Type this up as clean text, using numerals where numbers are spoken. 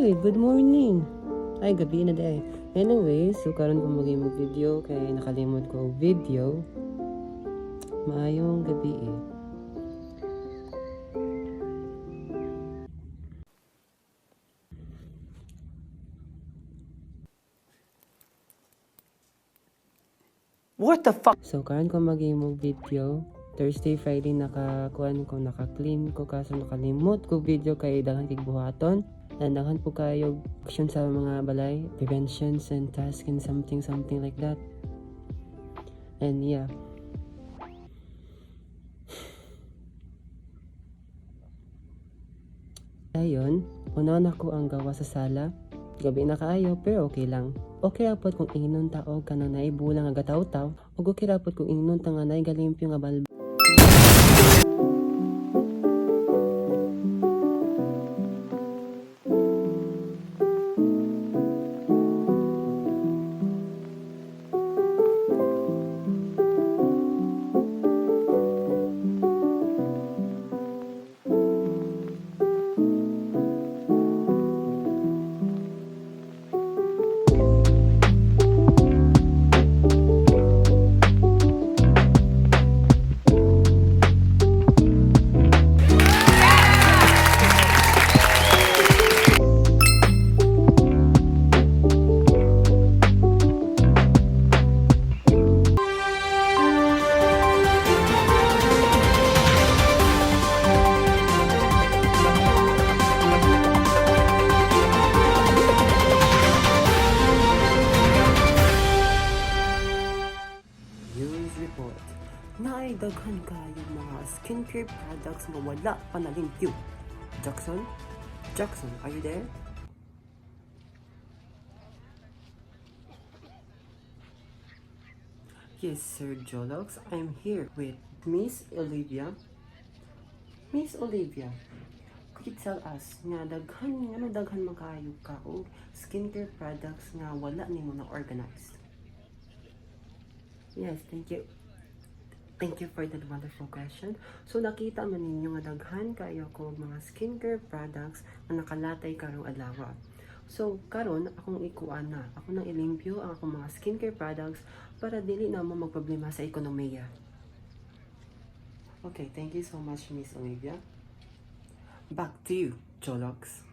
Uy, good morning. Ay, gabi na day. Anyway, so karon ko mag-video kay nakalimot ko og video. Maayong gabi eh. What the fuck? So karon ko mag-imog video. Thursday, Friday naka-clean ko kaso nakalimot ko video kay daghan kay buhaton. Nandahan po kayo action sa mga balay, preventions and tasks and something like that. And yeah. Ayon, unaon ako ang gawa sa sala. Gabi na kaayo pero okay lang. Okay rapod kung ingnon taog kanang naibulang nga gataw-taw, ug okay rapod kung ingnon ta nga naigalimpyo nga balbal. Report. Naidaghan kayo mga skincare products na wala pa nalimpyo. Jackson? Jackson, are you there? Yes, Sir Jolox. I'm here with Miss Olivia. Miss Olivia, could you tell us nga daghan makayo ka og skincare products nga wala nimo na organized? Yes, thank you. Thank you for that wonderful question. So nakita man ninyo nga daghan kayo ko mga skincare products na nakalatay karong adlaw. So karon akong ikuan na, ako nang ilimpyo ang akong mga skincare products para dili na mo magproblema sa ekonomiya. Okay, thank you so much, Miss Olivia. Back to you, Jolox.